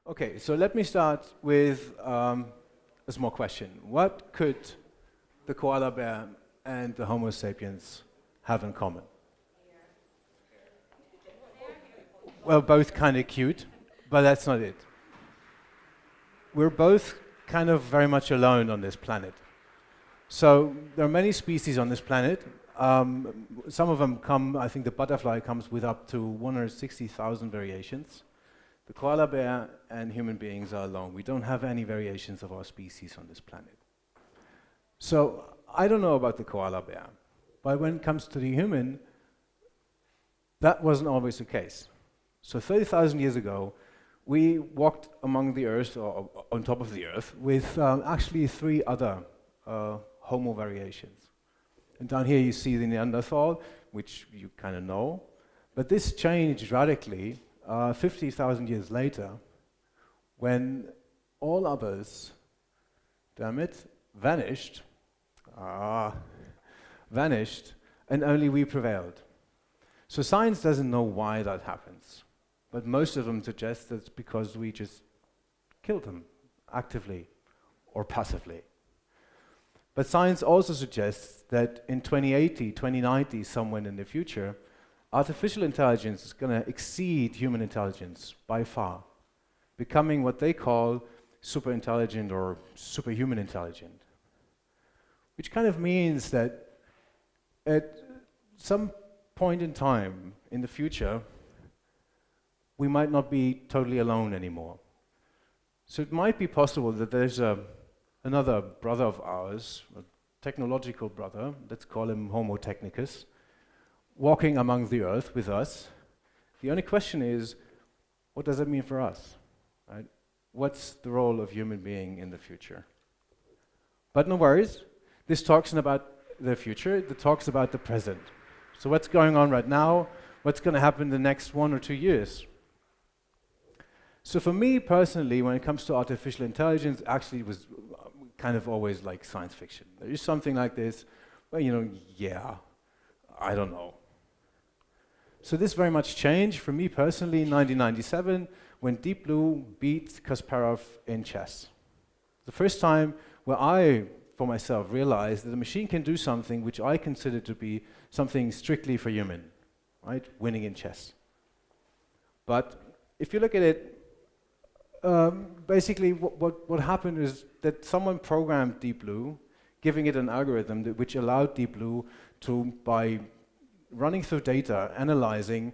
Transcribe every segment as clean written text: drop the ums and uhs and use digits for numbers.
Okay, so let me start with a small question. What could the koala bear and the Homo sapiens have in common? Well, both kind of cute, but that's not it. We're both kind of very much alone on this planet. So there are many species on this planet. Some of them come, I think the butterfly comes with up to 160,000 variations. The koala bear and human beings are alone. We don't have any variations of our species on this planet. So I don't know about the koala bear, but when it comes to the human, that wasn't always the case. So 30,000 years ago, we walked among the earth, or on top of the earth, with actually three other Homo variations. And down here you see the Neanderthal, which you kind of know. But this changed radically 50,000 years later, when all others, damn it, vanished, and only we prevailed. So science doesn't know why that happens, but most of them suggest that it's because we just killed them, actively or passively. But science also suggests that in 2080, 2090, somewhere in the future, artificial intelligence is going to exceed human intelligence by far, becoming what they call super intelligent or superhuman intelligent. Which kind of means that at some point in time in the future, we might not be totally alone anymore. So it might be possible that there's another brother of ours, a technological brother, let's call him Homo technicus, walking among the earth with us. The only question is, what does that mean for us? Right? What's the role of human being in the future? But no worries, this talks about the future, it talks about the present. So what's going on right now? What's going to happen in the next 1 or 2 years? So for me personally, when it comes to artificial intelligence, actually it was kind of always like science fiction. There is something like this, well, yeah, I don't know. So this very much changed for me personally in 1997 when Deep Blue beat Kasparov in chess. The first time where I, for myself, realized that the machine can do something which I consider to be something strictly for human, right? Winning in chess. But if you look at it, basically what happened is that someone programmed Deep Blue, giving it an algorithm which allowed Deep Blue to, by running through data, analyzing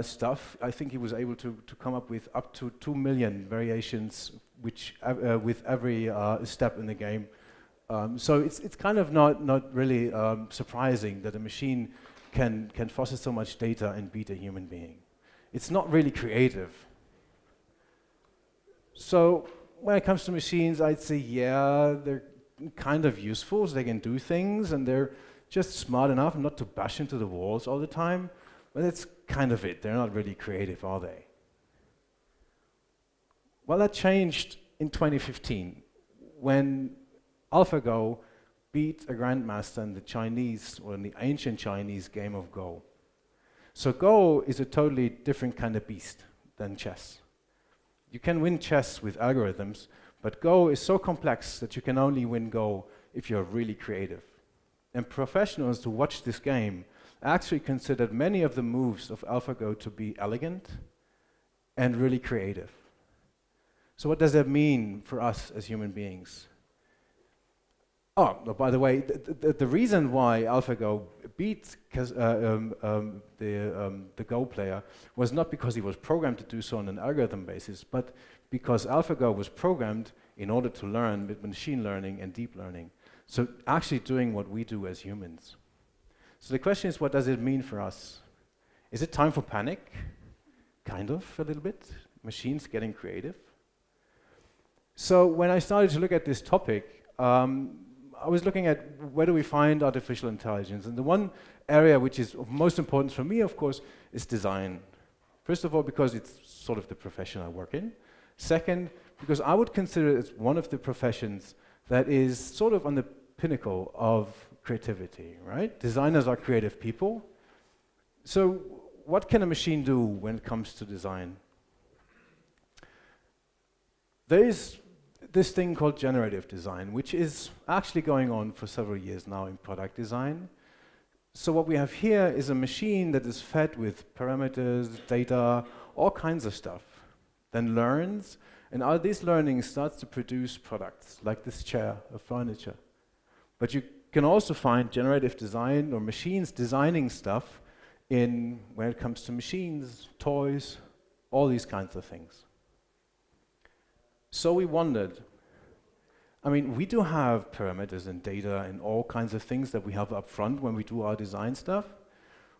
stuff, I think he was able to come up with up to 2 million variations which with every step in the game. So it's kind of not really surprising that a machine can process so much data and beat a human being. It's not really creative. So when it comes to machines, I'd say, yeah, they're kind of useful, so they can do things, and they're just smart enough not to bash into the walls all the time, but that's kind of it. They're not really creative, are they? Well, that changed in 2015, when AlphaGo beat a grandmaster in the Chinese, or in the ancient Chinese game of Go. So Go is a totally different kind of beast than chess. You can win chess with algorithms, but Go is so complex that you can only win Go if you're really creative. And professionals who watch this game actually considered many of the moves of AlphaGo to be elegant and really creative. So what does that mean for us as human beings? Oh, by the way, the reason why AlphaGo beat the Go player was not because he was programmed to do so on an algorithm basis, but because AlphaGo was programmed in order to learn with machine learning and deep learning. So actually doing what we do as humans. So the question is, what does it mean for us? Is it time for panic? Kind of, a little bit. Machines getting creative. So when I started to look at this topic, I was looking at where do we find artificial intelligence, and the one area which is of most importance for me, of course, is design. First of all, because it's sort of the profession I work in. Second, because I would consider it one of the professions that is sort of on the pinnacle of creativity, right? Designers are creative people. So what can a machine do when it comes to design? There is this thing called generative design, which is actually going on for several years now in product design. So what we have here is a machine that is fed with parameters, data, all kinds of stuff, then learns, and all this learning starts to produce products, like this chair of furniture. But you can also find generative design or machines designing stuff in when it comes to machines, toys, all these kinds of things. So we wondered, I mean, we do have parameters and data and all kinds of things that we have up front when we do our design stuff,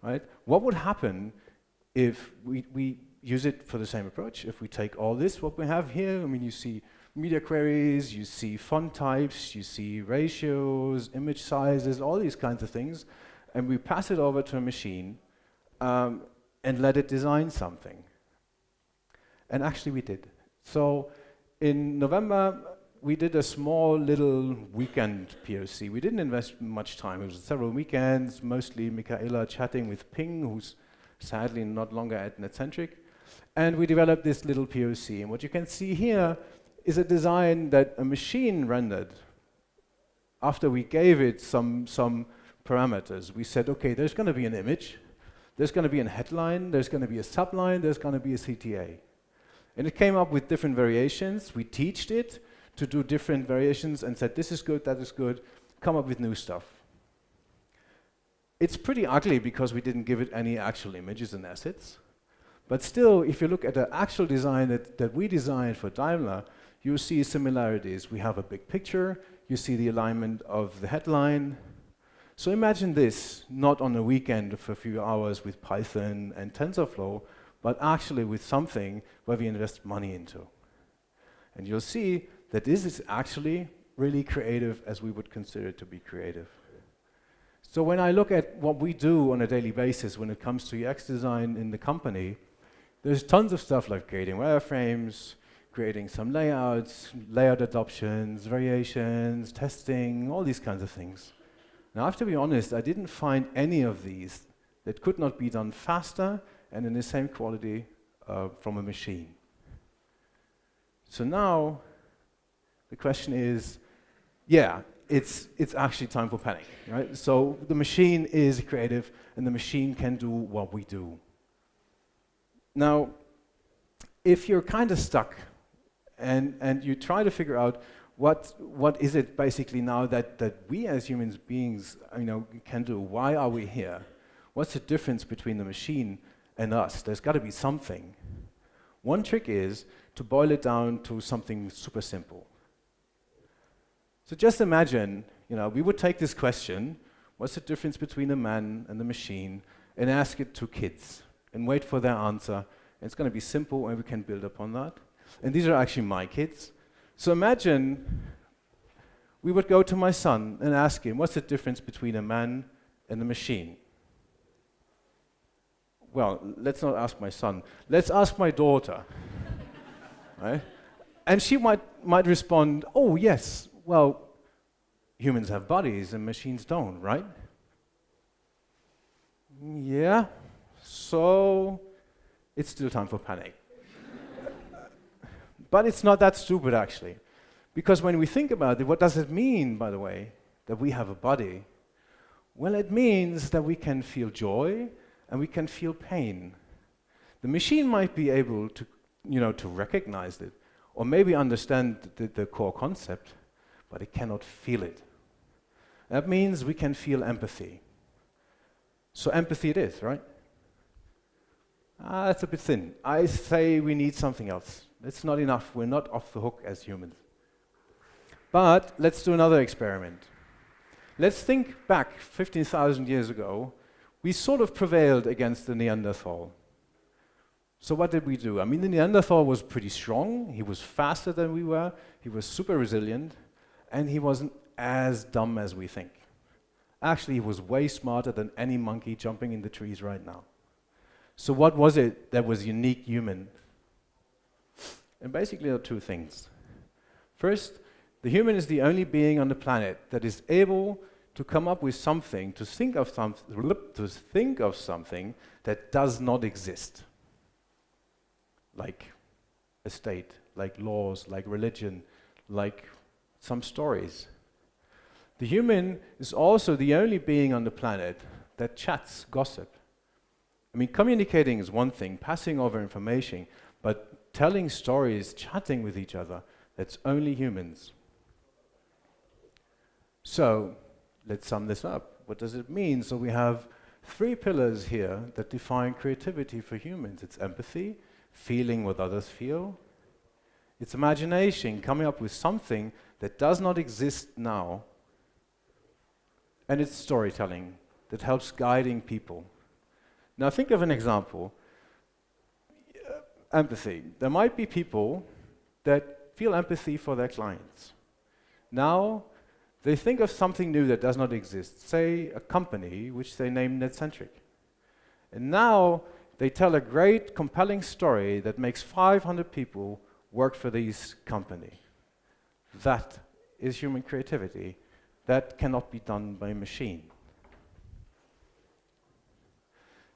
right? What would happen if we use it for the same approach? If we take all this, what we have here, I mean, you see media queries, you see font types, you see ratios, image sizes, all these kinds of things, and we pass it over to a machine and let it design something. And actually we did. So in November, we did a small little weekend POC. We didn't invest much time. It was several weekends, mostly Michaela chatting with Ping, who's sadly not longer at Netcentric. And we developed this little POC. And what you can see here is a design that a machine rendered after we gave it some parameters. We said, okay, there's going to be an image, there's going to be a headline, there's going to be a subline, there's going to be a CTA. And it came up with different variations. We taught it to do different variations and said, this is good, that is good, come up with new stuff. It's pretty ugly because we didn't give it any actual images and assets. But still, if you look at the actual design that we designed for Daimler, you see similarities. We have a big picture, you see the alignment of the headline. So imagine this, not on a weekend for a few hours with Python and TensorFlow, but actually with something where we invest money into. And you'll see that this is actually really creative as we would consider it to be creative. So when I look at what we do on a daily basis when it comes to UX design in the company, there's tons of stuff like creating wireframes, creating some layouts, layout adoptions, variations, testing, all these kinds of things. Now, I have to be honest, I didn't find any of these that could not be done faster and in the same quality from a machine. So now, the question is, yeah, it's actually time for panic, right? So the machine is creative, and the machine can do what we do. Now, if you're kind of stuck, and you try to figure out what is it basically now that we as human beings can do, why are we here? What's the difference between the machine and us? There's got to be something. One trick is to boil it down to something super simple. So just imagine, we would take this question, what's the difference between a man and the machine, and ask it to kids, and wait for their answer. And it's going to be simple, and we can build upon that. And these are actually my kids. So imagine we would go to my son and ask him, what's the difference between a man and a machine? Well, let's not ask my son. Let's ask my daughter. Right? And she might respond, oh, yes, well, humans have bodies and machines don't, right? Yeah, so it's still time for panic. But it's not that stupid, actually. Because when we think about it, what does it mean, by the way, that we have a body? Well, it means that we can feel joy and we can feel pain. The machine might be able to, to recognize it, or maybe understand the core concept, but it cannot feel it. That means we can feel empathy. So empathy it is, right? That's a bit thin. I say we need something else. It's not enough. We're not off the hook as humans. But let's do another experiment. Let's think back 15,000 years ago. We sort of prevailed against the Neanderthal. So what did we do? I mean, the Neanderthal was pretty strong. He was faster than we were. He was super resilient. And he wasn't as dumb as we think. Actually, he was way smarter than any monkey jumping in the trees right now. So what was it that was unique human? And basically there are two things. First, the human is the only being on the planet that is able to come up with something, to think of something that does not exist. Like a state, like laws, like religion, like some stories. The human is also the only being on the planet that chats gossip. I mean, communicating is one thing, passing over information, but telling stories, chatting with each other, that's only humans. So, let's sum this up. What does it mean? So we have 3 pillars here that define creativity for humans. It's empathy, feeling what others feel. It's imagination, coming up with something that does not exist now. And it's storytelling that helps guiding people. Now think of an example. Empathy. There might be people that feel empathy for their clients. Now, they think of something new that does not exist, say a company which they name Netcentric. And now they tell a great, compelling story that makes 500 people work for this company. That is human creativity. That cannot be done by a machine.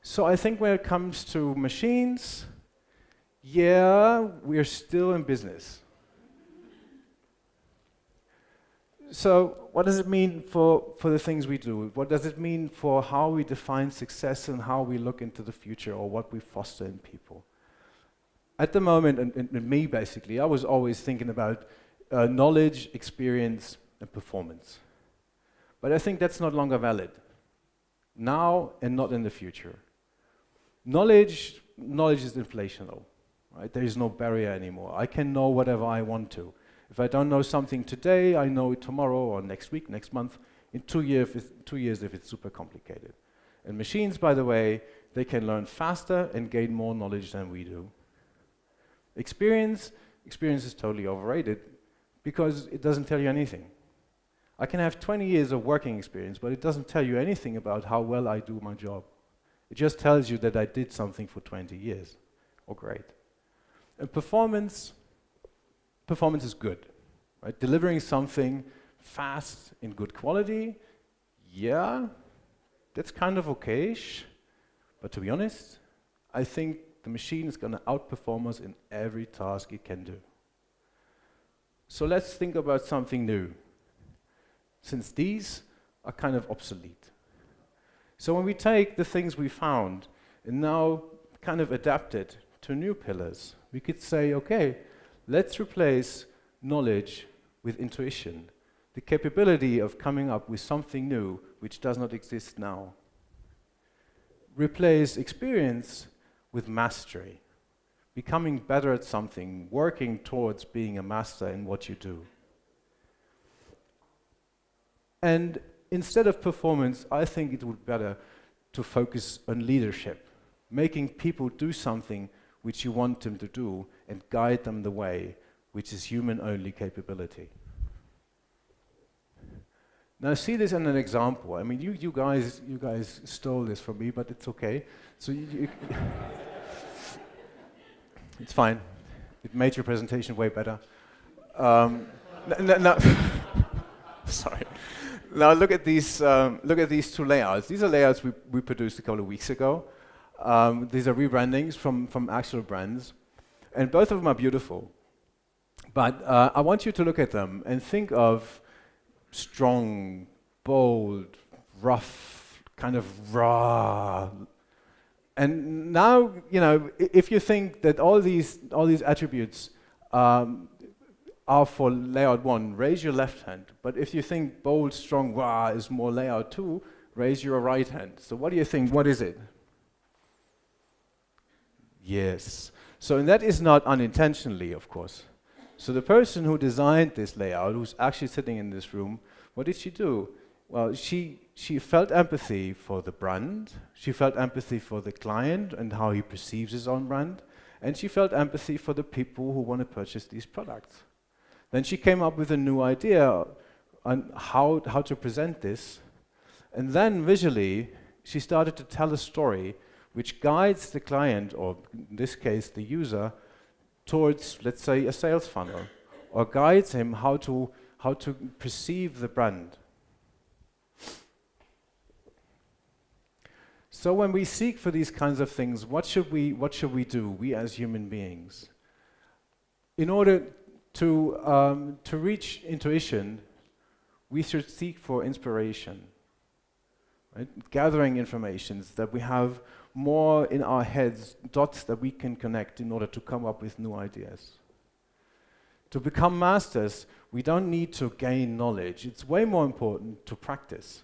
So I think when it comes to machines, yeah, we're still in business. So what does it mean for the things we do? What does it mean for how we define success and how we look into the future or what we foster in people? At the moment, and me basically, I was always thinking about knowledge, experience, and performance. But I think that's no longer valid. Now and not in the future. Knowledge is inflational, right? There is no barrier anymore. I can know whatever I want to. If I don't know something today, I know it tomorrow or next week, next month, in 2 years if it's super complicated. And machines, by the way, they can learn faster and gain more knowledge than we do. Experience is totally overrated because it doesn't tell you anything. I can have 20 years of working experience, but it doesn't tell you anything about how well I do my job. It just tells you that I did something for 20 years. Oh, great. And performance is good, right? Delivering something fast in good quality, yeah, that's kind of okay-ish. But to be honest, I think the machine is going to outperform us in every task it can do. So let's think about something new, since these are kind of obsolete. So when we take the things we found and now kind of adapt it to new pillars, we could say, okay, let's replace knowledge with intuition, the capability of coming up with something new which does not exist now. Replace experience with mastery, becoming better at something, working towards being a master in what you do. And instead of performance, I think it would be better to focus on leadership, making people do something which you want them to do and guide them the way, which is human-only capability. Now see this in an example. I mean, you guys stole this from me, but it's okay. So it's fine. It made your presentation way better. Sorry. Now look at these 2 layouts. These are layouts we produced a couple of weeks ago. These are rebrandings from actual brands, and both of them are beautiful. But I want you to look at them and think of strong, bold, rough, kind of raw. And now, you know, if you think that all these attributes are for layout 1, raise your left hand. But if you think bold, strong, raw is more layout 2, raise your right hand. So what do you think? What is it? Yes. So and that is not unintentionally, of course. So the person who designed this layout, who's actually sitting in this room, what did she do? Well, she felt empathy for the brand, she felt empathy for the client and how he perceives his own brand, and she felt empathy for the people who want to purchase these products. Then she came up with a new idea on how to present this, and then visually she started to tell a story which guides the client, or in this case the user, towards, let's say, a sales funnel, or guides him how to perceive the brand. So when we seek for these kinds of things, what should we do, we as human beings? In order to reach intuition, we should seek for inspiration, right? Gathering informations that we have more in our heads, dots that we can connect in order to come up with new ideas. To become masters, we don't need to gain knowledge. It's way more important to practice,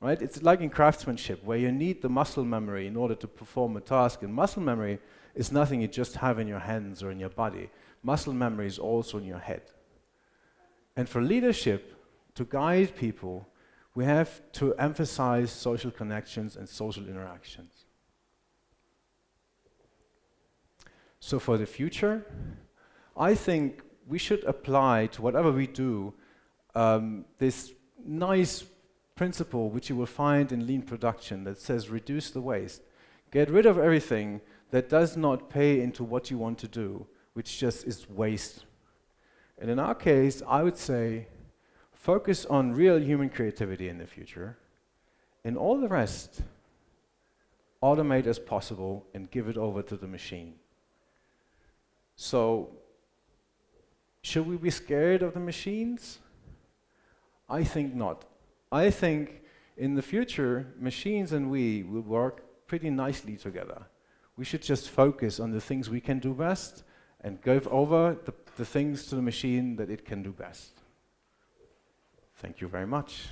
right? It's like in craftsmanship, where you need the muscle memory in order to perform a task. And muscle memory is nothing you just have in your hands or in your body. Muscle memory is also in your head. And for leadership, to guide people, we have to emphasize social connections and social interactions. So for the future, I think we should apply to whatever we do this nice principle which you will find in lean production that says reduce the waste. Get rid of everything that does not pay into what you want to do, which just is waste. And in our case, I would say focus on real human creativity in the future, and all the rest, automate as possible and give it over to the machine. So, should we be scared of the machines? I think not. I think in the future, machines and we will work pretty nicely together. We should just focus on the things we can do best and give over the things to the machine that it can do best. Thank you very much.